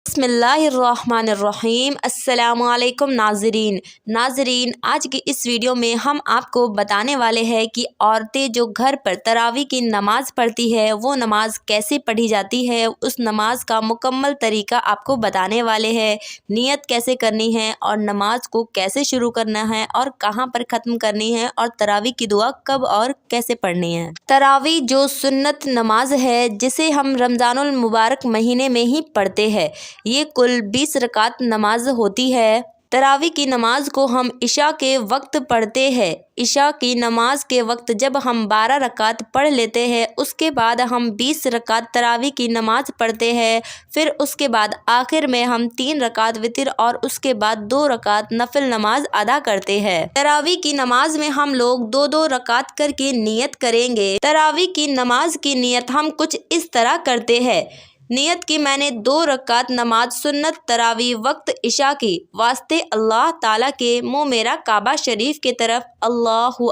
बिस्मिल्लाहिर्रहमानिर्रहीम। अस्सलामु अलैकुम नाज़रीन, आज की इस वीडियो में हम आपको बताने वाले हैं कि औरतें जो घर पर तरावी की नमाज़ पढ़ती है वो नमाज़ कैसे पढ़ी जाती है। उस नमाज का मुकम्मल तरीका आपको बताने वाले हैं, नियत कैसे करनी है और नमाज को कैसे शुरू करना है और कहाँ पर ख़त्म करनी है और तरावी की दुआ कब और कैसे पढ़नी है। तरावी जो सुन्नत नमाज है जिसे हम रमज़ानुल मुबारक महीने में ही पढ़ते हैं, ये कुल 20 रकात नमाज होती है। तरावी की नमाज को हम इशा के वक्त पढ़ते हैं। इशा की नमाज के वक्त जब हम 12 रकात पढ़ लेते हैं, उसके बाद हम 20 रकात तरावी की नमाज पढ़ते हैं। फिर उसके बाद आखिर में हम 3 रकात वितर और उसके बाद 2 रकात नफिल नमाज अदा करते हैं। तरावी की नमाज में हम लोग 2-2 रकात करके नियत करेंगे। तरावी की नमाज की नियत हम कुछ इस तरह करते हैं। नियत की मैंने 2 रकात नमाज सुन्नत तरावी वक्त इशा की वास्ते अल्लाह ताला के मुँह मेरा काबा शरीफ के तरफ अल्लाहु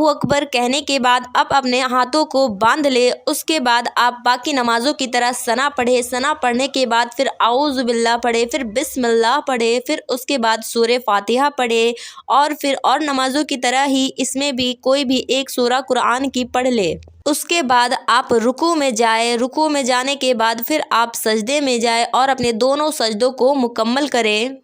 अकबर कहने के बाद आप अपने हाथों को बांध ले। उसके बाद आप बाकी नमाजों की तरह सना पढ़े। सना पढ़ने के बाद फिर आऊज़ु बिल्लाह पढ़े, फिर बिस्मिल्लाह पढ़े, फिर उसके बाद सूरह फातिहा पढ़े और फिर और नमाजों की तरह ही इसमें भी कोई भी एक सूरा कुरान की पढ़ ले। उसके बाद आप रुकू में जाए। रुकू में जाने के बाद फिर आप सजदे में जाए और अपने दोनों सजदों को मुकम्मल करें।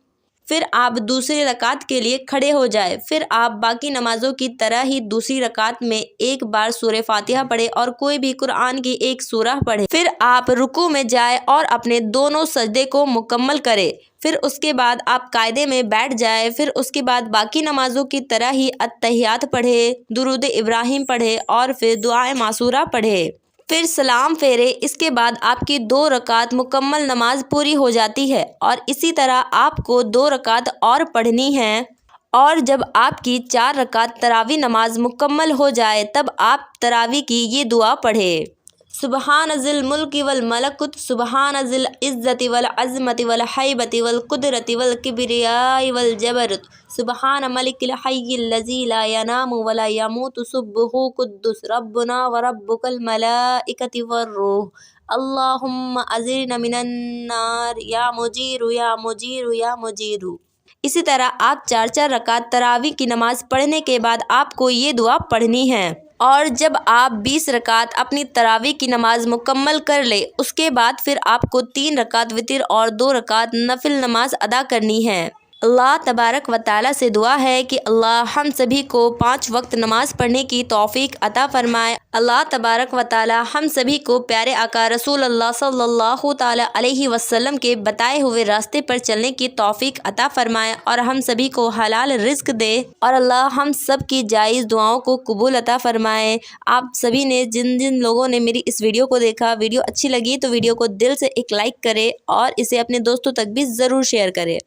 फिर आप दूसरी रकात के लिए खड़े हो जाए। फिर आप बाकी नमाजों की तरह ही दूसरी रकात में एक बार सूरह फातिहा पढ़े और कोई भी कुरान की एक सूरह पढ़े। फिर आप रुकू में जाए और अपने दोनों सजदे को मुकम्मल करें। फिर उसके बाद आप कायदे में बैठ जाए। फिर उसके बाद बाकी नमाजों की तरह ही अत्तहियात पढ़े, दुरूद इब्राहिम पढ़े और फिर दुआए मासूरा पढ़े। फिर सलाम फेरे। इसके बाद आपकी 2 रकात मुकम्मल नमाज पूरी हो जाती है और इसी तरह आपको 2 रकात और पढ़नी है। और जब आपकी 4 रकात तरावी नमाज मुकम्मल हो जाए तब आप तरावी की ये दुआ पढ़े। सुबहानज़िल मुल्की वल मलकुत, सुबहानज़िल इज़्ज़ति वल अज़मति वल हैबति वल कुदरति वल किब्रियाइ वल जबरुत, सुबहान मलिकिल हय्यिल लज़ी ला यनामु वला यमूतु, सुब्बुहु कुद्दुस रब्बुना व रब्बुकल मलाइकति वर्रूह, अल्लाहुम्मा अज़िरना मिनन नार या मुजीरु या मुजीरु या मुजीरु। इसी तरह आप 4-4 रकात तरावी की नमाज पढ़ने के बाद आपको ये दुआ पढ़नी है। और जब आप 20 रकात अपनी तरावी की नमाज मुकम्मल कर ले, उसके बाद फिर आपको 3 रकात वितर और 2 रकात नफिल नमाज अदा करनी है। अल्लाह तबारक व तआला से दुआ है कि अल्लाह हम सभी को 5 वक्त नमाज पढ़ने की तौफीक अता फरमाए। अल्लाह तबारक व तआला हम सभी को प्यारे आका रसूल अल्लाह सल्लल्लाहु ताला अलैहि वसल्लम के बताए हुए रास्ते पर चलने की तौफीक अता फरमाए और हम सभी को हलाल रिज़्क दे और अल्लाह हम सब की जायज़ दुआओं को कबूल अता फरमाए। आप सभी ने जिन जिन लोगों ने मेरी इस वीडियो को देखा, वीडियो अच्छी लगी तो वीडियो को दिल से एक लाइक करें और इसे अपने दोस्तों तक भी ज़रूर शेयर करें।